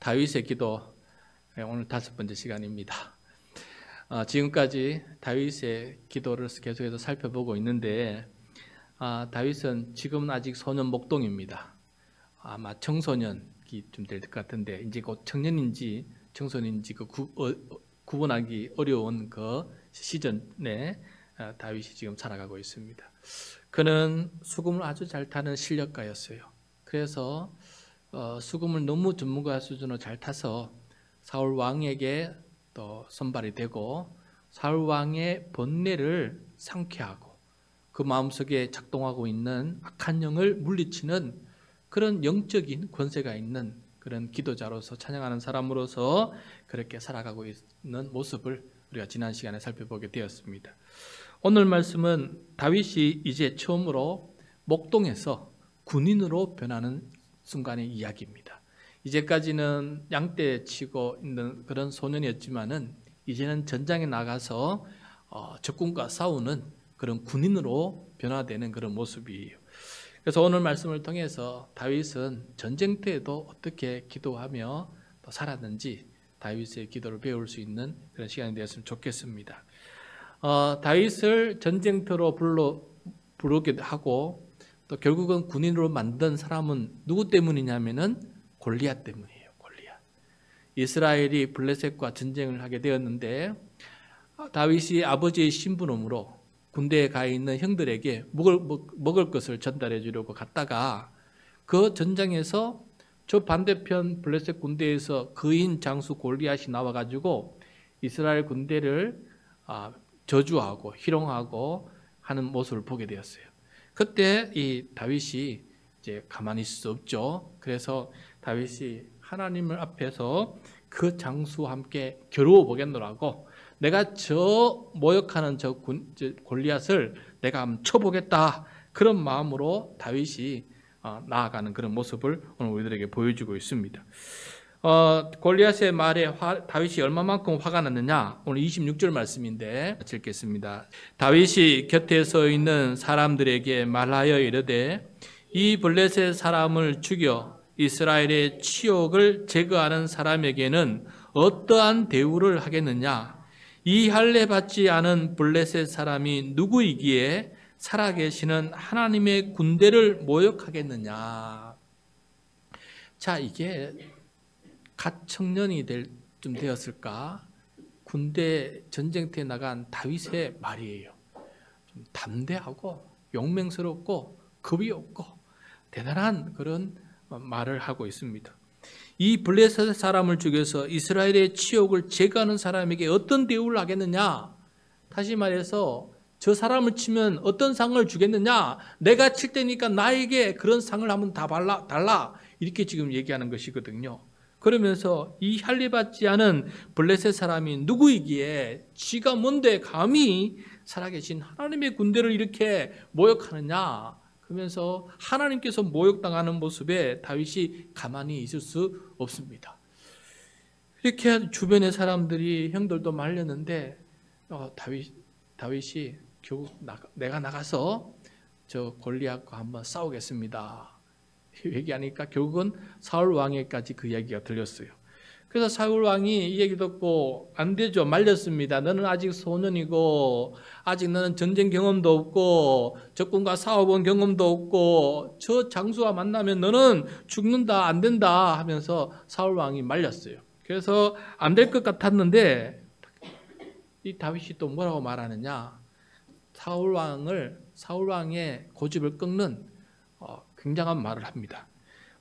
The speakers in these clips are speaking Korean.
다윗의 기도, 오늘 5번째 시간입니다. 지금까지 다윗의 기도를 계속해서 살펴보고 있는데, 다윗은 지금은 아직 소년 목동입니다. 아마 청소년이 좀 될 것 같은데, 이제 곧 청년인지 청소년인지 구분하기 어려운 그 시즌에 다윗이 지금 살아가고 있습니다. 그는 수금을 아주 잘 타는 실력가였어요. 그래서 수금을 너무 전문가 수준으로 잘 타서 사울 왕에게 또 선발이 되고, 사울 왕의 번뇌를 상쾌하고 그 마음속에 작동하고 있는 악한 영을 물리치는 그런 영적인 권세가 있는 그런 기도자로서, 찬양하는 사람으로서 그렇게 살아가고 있는 모습을 우리가 지난 시간에 살펴보게 되었습니다. 오늘 말씀은 다윗이 이제 처음으로 목동에서 군인으로 변하는 순간의 이야기입니다. 이제까지는 양떼 치고 있는 그런 소년이었지만은 이제는 전장에 나가서 적군과 싸우는 그런 군인으로 변화되는 그런 모습이에요. 그래서 오늘 말씀을 통해서 다윗은 전쟁터에도 어떻게 기도하며 또 살았는지 다윗의 기도를 배울 수 있는 그런 시간이 되었으면 좋겠습니다. 다윗을 전쟁터로 부르기도 하고, 또 결국은 군인으로 만든 사람은 누구 때문이냐면은 골리앗 때문이에요. 골리앗. 이스라엘이 블레셋과 전쟁을 하게 되었는데, 다윗이 아버지의 신부름으로 군대에 가 있는 형들에게 먹을 것을 전달해 주려고 갔다가 그 전장에서 저 반대편 블레셋 군대에서 거인 장수 골리앗이 나와가지고 이스라엘 군대를 저주하고 희롱하고 하는 모습을 보게 되었어요. 그때 이 다윗이 이제 가만히 있을 수 없죠. 그래서 다윗이 하나님을 앞에서 그 장수와 함께 겨루어 보겠노라고, 내가 저 모욕하는 저 골리앗을 내가 한번 쳐보겠다, 그런 마음으로 다윗이 나아가는 그런 모습을 오늘 우리들에게 보여주고 있습니다. 골리앗의 말에 다윗이 얼마만큼 화가 났느냐, 오늘 26절 말씀인데 읽겠습니다. 다윗이 곁에 서 있는 사람들에게 말하여 이르되, 이 블레셋 사람을 죽여 이스라엘의 치욕을 제거하는 사람에게는 어떠한 대우를 하겠느냐? 이 할례 받지 않은 블레셋 사람이 누구이기에 살아계시는 하나님의 군대를 모욕하겠느냐? 자, 이게 갓 청년이 좀 되었을까? 군대 전쟁터에 나간 다윗의 말이에요. 좀 담대하고 용맹스럽고 겁이 없고 대단한 그런 말을 하고 있습니다. 이 블레셋 사람을 죽여서 이스라엘의 치욕을 제거하는 사람에게 어떤 대우를 하겠느냐? 다시 말해서 저 사람을 치면 어떤 상을 주겠느냐? 내가 칠 테니까 나에게 그런 상을 한번 다 달라. 이렇게 지금 얘기하는 것이거든요. 그러면서 이 할례 받지 않은 블레셋 사람이 누구이기에 지가 뭔데 감히 살아계신 하나님의 군대를 이렇게 모욕하느냐? 그러면서 하나님께서 모욕당하는 모습에 다윗이 가만히 있을 수 없습니다. 이렇게 주변의 사람들이, 형들도 말렸는데 다윗이 결국 내가 나가서 저 골리앗과 한번 싸우겠습니다 얘기하니까 결국은 사울 왕에까지 그 이야기가 들렸어요. 그래서 사울 왕이 이 얘기 듣고 안 되죠, 말렸습니다. 너는 아직 소년이고 아직 너는 전쟁 경험도 없고 적군과 싸워본 경험도 없고 저 장수와 만나면 너는 죽는다, 안 된다 하면서 사울 왕이 말렸어요. 그래서 안 될 것 같았는데 이 다윗이 또 뭐라고 말하느냐, 사울 왕의 고집을 꺾는 굉장한 말을 합니다.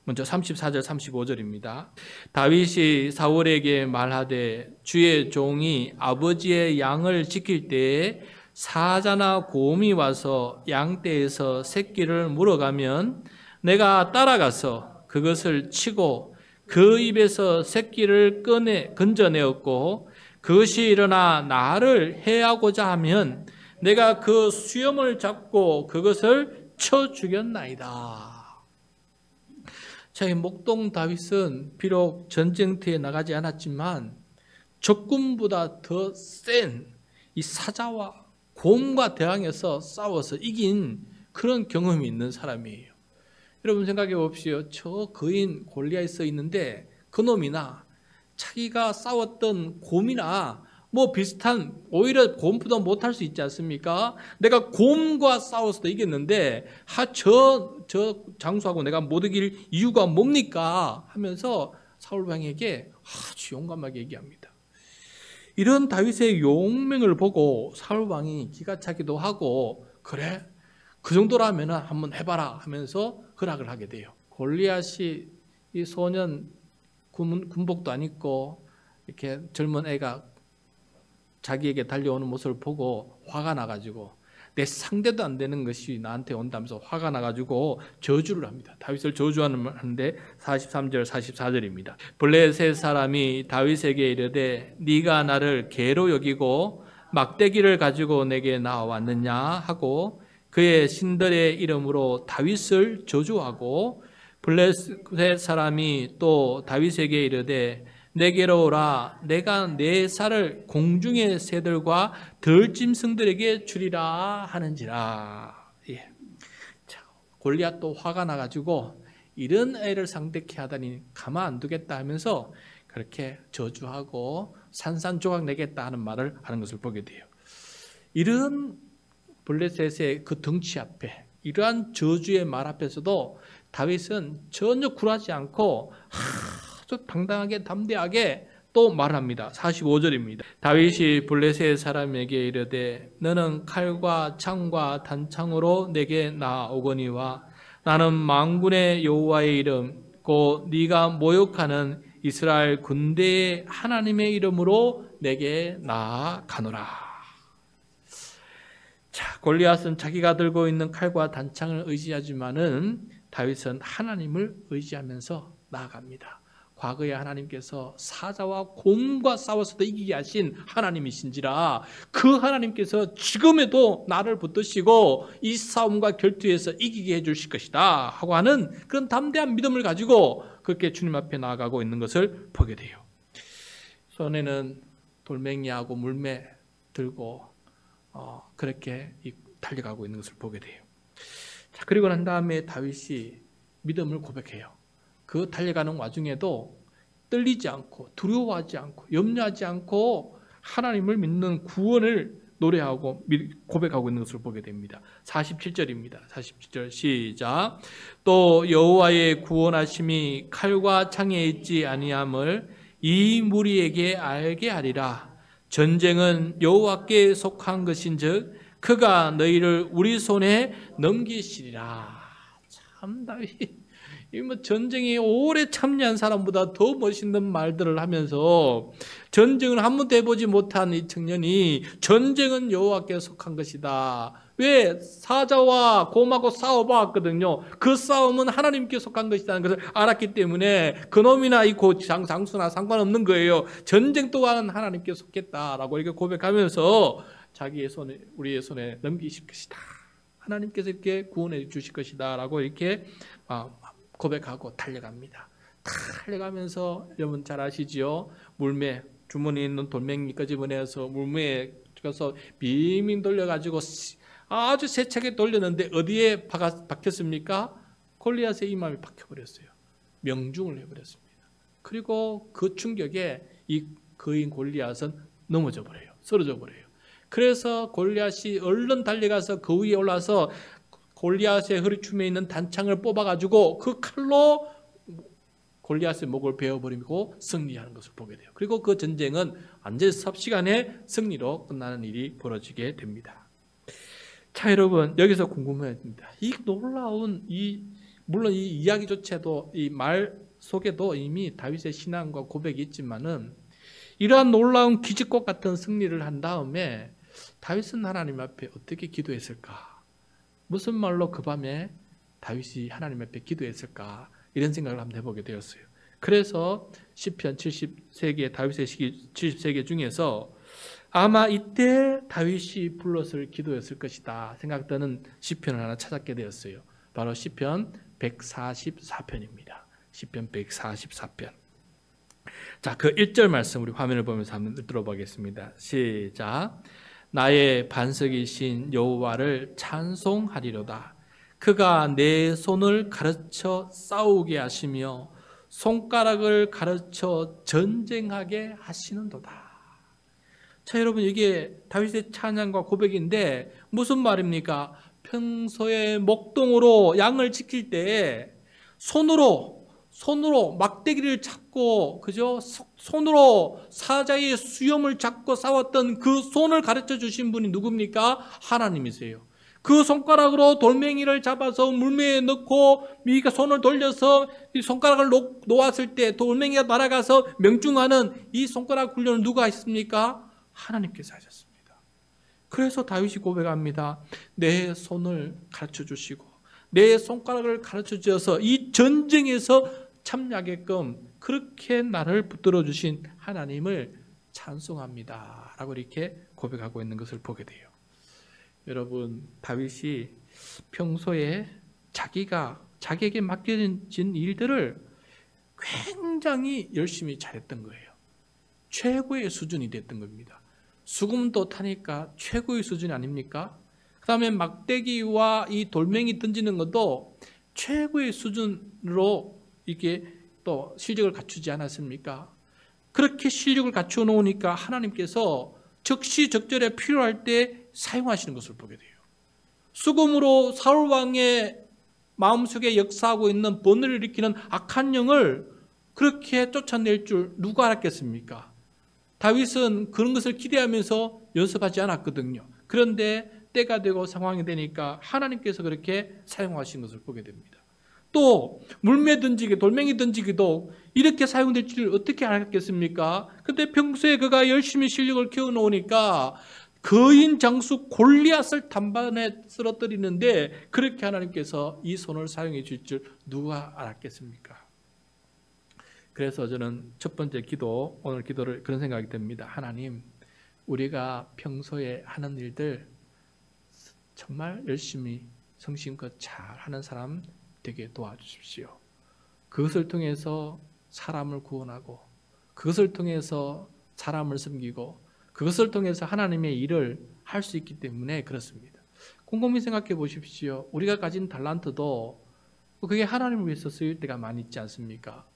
먼저 34절 35절입니다. 다윗이 사울에게 말하되, 주의 종이 아버지의 양을 지킬 때에 사자나 곰이 와서 양떼에서 새끼를 물어가면 내가 따라가서 그것을 치고 그 입에서 새끼를 건져내었고, 그것이 일어나 나를 해하고자 하면 내가 그 수염을 잡고 그것을 쳐 죽였나이다. 자, 이 목동 다윗은 비록 전쟁터에 나가지 않았지만 적군보다 더 센 이 사자와 곰과 대항해서 싸워서 이긴 그런 경험이 있는 사람이에요. 여러분 생각해 봅시오. 저 거인 골리앗이 서 있는데 그놈이나 자기가 싸웠던 곰이나 뭐 비슷한, 오히려 곰보다 못할 수 있지 않습니까? 내가 곰과 싸워서도 이겼는데 저 장수하고 내가 못 이길 이유가 뭡니까? 하면서 사울 왕에게 아주 용감하게 얘기합니다. 이런 다윗의 용맹을 보고 사울 왕이 기가 차기도 하고, 그래? 그 정도라면 한번 해봐라 하면서 허락을 하게 돼요. 골리앗이 이 소년 군복도 안 입고 이렇게 젊은 애가 자기에게 달려오는 모습을 보고 화가 나가지고, 내 상대도 안 되는 것이 나한테 온다면서 화가 나가지고 저주를 합니다. 다윗을 저주하는데 43절 44절입니다. 블레셋 사람이 다윗에게 이르되 네가 나를 개로 여기고 막대기를 가지고 내게 나왔느냐 하고 그의 신들의 이름으로 다윗을 저주하고, 블레셋 사람이 또 다윗에게 이르되 내게로 오라, 내가 내 살을 공중의 새들과 들짐승들에게 주리라 하는지라. 예. 자, 골리앗도 화가 나가지고 이런 애를 상대케 하다니 가만 안 두겠다 하면서 그렇게 저주하고 산산조각 내겠다 하는 말을 하는 것을 보게 돼요. 이런 블레셋의 그 덩치 앞에, 이러한 저주의 말 앞에서도 다윗은 전혀 굴하지 않고 아주 당당하게 담대하게 또 말합니다. 45절입니다. 다윗이 블레셋 사람에게 이르되 너는 칼과 창과 단창으로 내게 나오거니와 나는 만군의 여호와의 이름 곧 네가 모욕하는 이스라엘 군대의 하나님의 이름으로 내게 나아가노라. 자, 골리앗은 자기가 들고 있는 칼과 단창을 의지하지만은 다윗은 하나님을 의지하면서 나아갑니다. 과거에 하나님께서 사자와 곰과 싸워서도 이기게 하신 하나님이신지라 그 하나님께서 지금에도 나를 붙드시고 이 싸움과 결투에서 이기게 해주실 것이다 하고 하는 그런 담대한 믿음을 가지고 그렇게 주님 앞에 나아가고 있는 것을 보게 돼요. 손에는 돌멩이하고 물매 들고 그렇게 달려가고 있는 것을 보게 돼요. 자, 그리고 난 다음에 다윗이 믿음을 고백해요. 그 달려가는 와중에도 떨리지 않고 두려워하지 않고 염려하지 않고 하나님을 믿는 구원을 노래하고 고백하고 있는 것을 보게 됩니다. 47절입니다. 47절 시작. 또 여호와의 구원하심이 칼과 창에 있지 아니함을 이 무리에게 알게 하리라. 전쟁은 여호와께 속한 것인즉 그가 너희를 우리 손에 넘기시리라. 참 다윗 이 전쟁에 오래 참여한 사람보다 더 멋있는 말들을 하면서 전쟁을 한 번도 해보지 못한 이 청년이 전쟁은 여호와께 속한 것이다. 왜? 사자와 곰하고 싸워봤거든요. 그 싸움은 하나님께 속한 것이라는 것을 알았기 때문에 그놈이나 이 장수나 상관없는 거예요. 전쟁 또한 하나님께 속했다라고 이렇게 고백하면서 자기의 손에, 우리의 손에 넘기실 것이다. 하나님께서 이렇게 구원해 주실 것이다 라고 이렇게 고백하고 달려갑니다. 달려가면서 여러분 잘 아시지요? 물매, 주머니에 있는 돌멩이 끄집어내서 물매에 가서 빙빙 돌려가지고 아주 세차게 돌렸는데 어디에 박혔습니까? 골리앗의 이마에 박혀버렸어요. 명중을 해버렸습니다. 그리고 그 충격에 이 거인 골리앗은 넘어져 버려요. 쓰러져 버려요. 그래서 골리앗이 얼른 달려가서 그 위에 올라서 골리앗의 허리춤에 있는 단창을 뽑아가지고 그 칼로 골리앗의 목을 베어버리고 승리하는 것을 보게 돼요. 그리고 그 전쟁은 완전히 삽시간에 승리로 끝나는 일이 벌어지게 됩니다. 자, 여러분 여기서 궁금합니다. 이 놀라운 물론 이 이야기조차도 이 말 속에도 이미 다윗의 신앙과 고백이 있지만은 이러한 놀라운 기적과 같은 승리를 한 다음에 다윗은 하나님 앞에 어떻게 기도했을까? 무슨 말로 그 밤에 다윗이 하나님 앞에 기도했을까? 이런 생각을 한번 해보게 되었어요. 그래서 시편 70세개 다윗의 시기 70세개 중에서 아마 이때 다윗이 불렀을 기도였을 것이다 생각되는 시편을 하나 찾게 되었어요. 바로 시편 144편입니다. 시편 144편. 자, 그 1절 말씀 우리 화면을 보면서 한번 들어보겠습니다. 시작. 나의 반석이신 여호와를 찬송하리로다. 그가 내 손을 가르쳐 싸우게 하시며 손가락을 가르쳐 전쟁하게 하시는도다. 자, 여러분, 이게 다윗의 찬양과 고백인데 무슨 말입니까? 평소에 목동으로 양을 지킬 때 손으로 막대기를 잡고, 그죠? 손으로 사자의 수염을 잡고 싸웠던 그 손을 가르쳐 주신 분이 누굽니까? 하나님이세요. 그 손가락으로 돌멩이를 잡아서 물매에 넣고 미가 손을 돌려서 이 손가락을 놓았을 때 돌멩이가 날아가서 명중하는 이 손가락 훈련을 누가 했습니까? 하나님께서 하셨습니다. 그래서 다윗이 고백합니다. 내 손을 가르쳐 주시고 내 손가락을 가르쳐 주셔서 이 전쟁에서 참여하게끔 그렇게 나를 붙들어 주신 하나님을 찬송합니다 라고 이렇게 고백하고 있는 것을 보게 돼요. 여러분, 다윗이 평소에 자기에게 맡겨진 일들을 굉장히 열심히 잘했던 거예요. 최고의 수준이 됐던 겁니다. 수금도 타니까 최고의 수준이 아닙니까? 그 다음에 막대기와 이 돌멩이 던지는 것도 최고의 수준으로 이게 또 실력을 갖추지 않았습니까? 그렇게 실력을 갖추어 놓으니까 하나님께서 적시적절에 필요할 때 사용하시는 것을 보게 돼요. 수금으로 사울 왕의 마음속에 역사하고 있는 번뇌를 일으키는 악한 영을 그렇게 쫓아낼 줄 누가 알았겠습니까? 다윗은 그런 것을 기대하면서 연습하지 않았거든요. 그런데 때가 되고 상황이 되니까 하나님께서 그렇게 사용하신 것을 보게 됩니다. 또 물매 던지기, 돌멩이 던지기도 이렇게 사용될 줄 어떻게 알았겠습니까? 근데 평소에 그가 열심히 실력을 키워놓으니까 거인 장수 골리앗을 단번에 쓰러뜨리는데 그렇게 하나님께서 이 손을 사용해 줄 줄 누가 알았겠습니까? 그래서 저는 첫 번째 기도, 오늘 기도를 그런 생각이 듭니다. 하나님, 우리가 평소에 하는 일들 정말 열심히 성심껏 잘하는 사람 되게 도와주십시오. 그것을 통해서 사람을 구원하고 그것을 통해서 사람을 섬기고 그것을 통해서 하나님의 일을 할 수 있기 때문에 그렇습니다. 곰곰이 생각해 보십시오. 우리가 가진 달란트도 그게 하나님을 위해서 쓰일 때가 많이 있지 않습니까?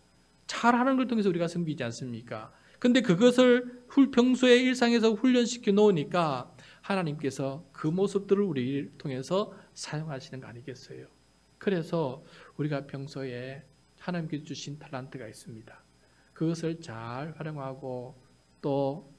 잘하는 걸 통해서 우리가 섬기지 않습니까? 근데 그것을 평소에 일상에서 훈련시켜 놓으니까 하나님께서 그 모습들을 우리를 통해서 사용하시는 거 아니겠어요? 그래서 우리가 평소에 하나님께서 주신 탤런트가 있습니다. 그것을 잘 활용하고 또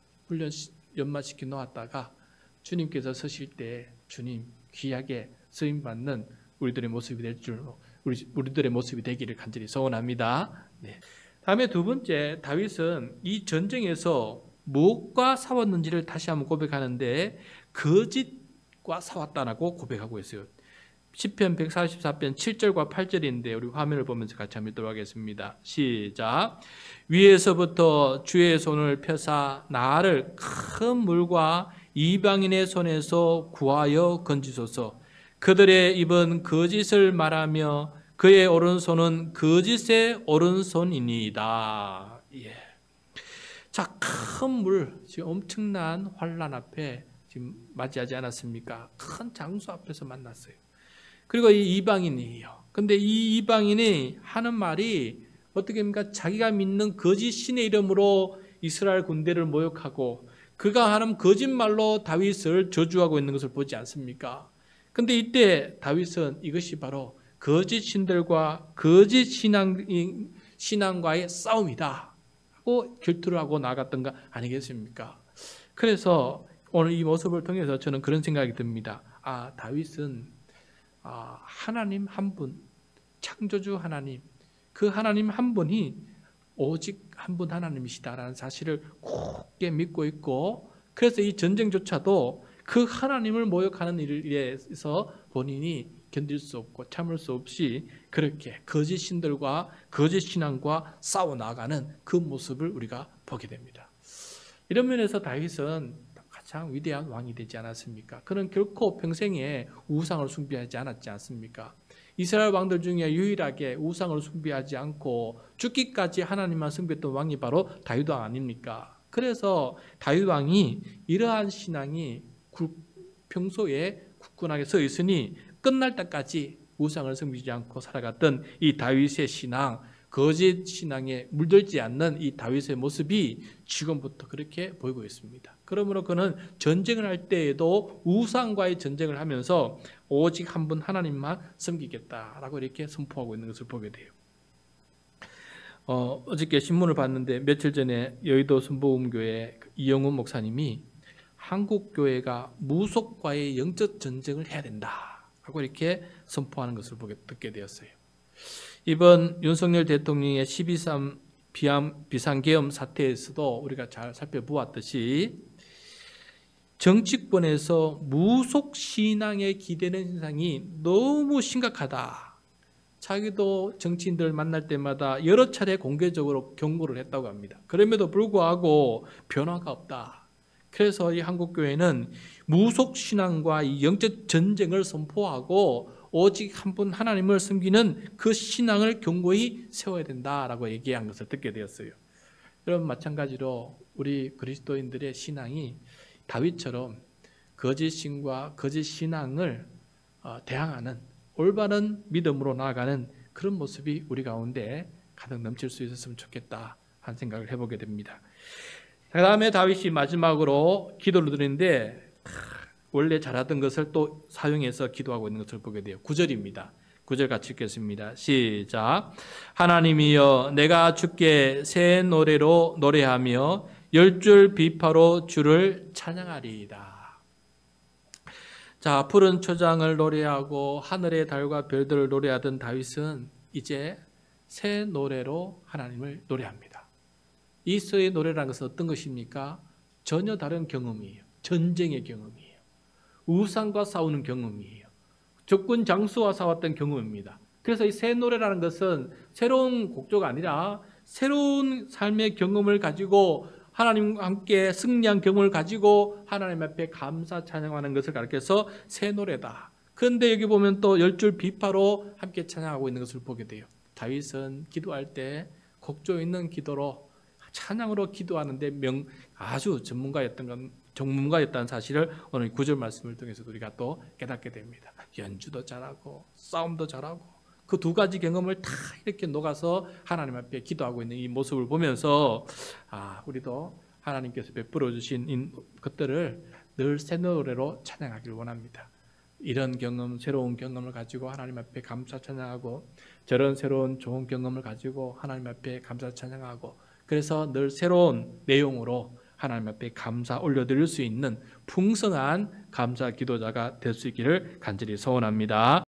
연마시켜 놓았다가 주님께서 서실 때 주님 귀하게 쓰임받는 우리들의 모습이 될 줄, 우리들의 모습이 되기를 간절히 소원합니다. 네. 다음에 두 번째, 다윗은 이 전쟁에서 무엇과 싸웠는지를 다시 한번 고백하는데 거짓과 싸웠다라고 고백하고 있어요. 시편 144편 7절과 8절인데 우리 화면을 보면서 같이 한번 읽도록 하겠습니다. 시작. 위에서부터 주의 손을 펴사 나를 큰 물과 이방인의 손에서 구하여 건지소서. 그들의 입은 거짓을 말하며 그의 오른손은 거짓의 오른손이니이다. 예. 자, 큰 물, 지금 엄청난 환란 앞에 지금 맞이하지 않았습니까? 큰 장수 앞에서 만났어요. 그리고 이 이방인이에요. 근데 이 이방인이 하는 말이 어떻게 합니까? 자기가 믿는 거짓 신의 이름으로 이스라엘 군대를 모욕하고 그가 하는 거짓말로 다윗을 저주하고 있는 것을 보지 않습니까? 근데 이때 다윗은 이것이 바로 거짓 신들과 거짓 신앙과의 싸움이다 하고 결투를 하고 나갔던 거 아니겠습니까? 그래서 오늘 이 모습을 통해서 저는 그런 생각이 듭니다. 아, 다윗은 하나님 한 분, 창조주 하나님, 그 하나님 한 분이 오직 한 분 하나님이시다라는 사실을 굳게 믿고 있고, 그래서 이 전쟁조차도 그 하나님을 모욕하는 일에서 본인이 견딜 수 없고 참을 수 없이 그렇게 거짓 신들과 거짓 신앙과 싸워 나가는 그 모습을 우리가 보게 됩니다. 이런 면에서 다윗은 가장 위대한 왕이 되지 않았습니까? 그는 결코 평생에 우상을 숭배하지 않았지 않습니까? 이스라엘 왕들 중에 유일하게 우상을 숭배하지 않고 죽기까지 하나님만 숭배했던 왕이 바로 다윗 왕 아닙니까? 그래서 다윗 왕이 이러한 신앙이 평소에 굳건하게 서 있으니 끝날 때까지 우상을 섬기지 않고 살아갔던 이 다윗의 신앙, 거짓 신앙에 물들지 않는 이 다윗의 모습이 지금부터 그렇게 보이고 있습니다. 그러므로 그는 전쟁을 할 때에도 우상과의 전쟁을 하면서 오직 한 분 하나님만 섬기겠다라고 이렇게 선포하고 있는 것을 보게 돼요. 어저께 신문을 봤는데 며칠 전에 여의도 순복음교회 이영훈 목사님이 한국 교회가 무속과의 영적 전쟁을 해야 된다라고 이렇게 선포하는 것을 듣게 되었어요. 이번 윤석열 대통령의 12.3 비상계엄 사태에서도 우리가 잘 살펴보았듯이 정치권에서 무속 신앙에 기대는 현상이 너무 심각하다. 자기도 정치인들 만날 때마다 여러 차례 공개적으로 경고를 했다고 합니다. 그럼에도 불구하고 변화가 없다. 그래서 이 한국교회는 무속 신앙과 이 영적 전쟁을 선포하고 오직 한 분 하나님을 섬기는 그 신앙을 견고히 세워야 된다라고 얘기한 것을 듣게 되었어요. 여러분, 마찬가지로 우리 그리스도인들의 신앙이 다윗처럼 거짓 신과 거짓 신앙을 대항하는 올바른 믿음으로 나아가는 그런 모습이 우리 가운데 가득 넘칠 수 있었으면 좋겠다 하는 생각을 해보게 됩니다. 그 다음에 다윗이 마지막으로 기도를 드리는데 원래 잘하던 것을 또 사용해서 기도하고 있는 것을 보게 돼요. 9절입니다. 9절 같이 읽겠습니다. 시작. 하나님이여, 내가 주께 새 노래로 노래하며 10줄 비파로 주를 찬양하리이다. 자, 푸른 초장을 노래하고 하늘의 달과 별들을 노래하던 다윗은 이제 새 노래로 하나님을 노래합니다. 이 새 노래라는 것은 어떤 것입니까? 전혀 다른 경험이에요. 전쟁의 경험이에요. 우상과 싸우는 경험이에요. 적군 장수와 싸웠던 경험입니다. 그래서 이 새 노래라는 것은 새로운 곡조가 아니라 새로운 삶의 경험을 가지고 하나님과 함께 승리한 경험을 가지고 하나님 앞에 감사 찬양하는 것을 가르쳐서 새 노래다. 그런데 여기 보면 또 10줄 비파로 함께 찬양하고 있는 것을 보게 돼요. 다윗은 기도할 때 곡조 있는 기도로 찬양으로 기도하는데 아주 전문가였다는 사실을 오늘 9절 말씀을 통해서 우리가 또 깨닫게 됩니다. 연주도 잘하고 싸움도 잘하고 그 두 가지 경험을 다 이렇게 녹아서 하나님 앞에 기도하고 있는 이 모습을 보면서 우리도 하나님께서 베풀어 주신 것들을 늘 새 노래로 찬양하기를 원합니다. 이런 경험, 새로운 경험을 가지고 하나님 앞에 감사 찬양하고 저런 새로운 좋은 경험을 가지고 하나님 앞에 감사 찬양하고 그래서 늘 새로운 내용으로 하나님 앞에 감사 올려드릴 수 있는 풍성한 감사 기도자가 될 수 있기를 간절히 소원합니다.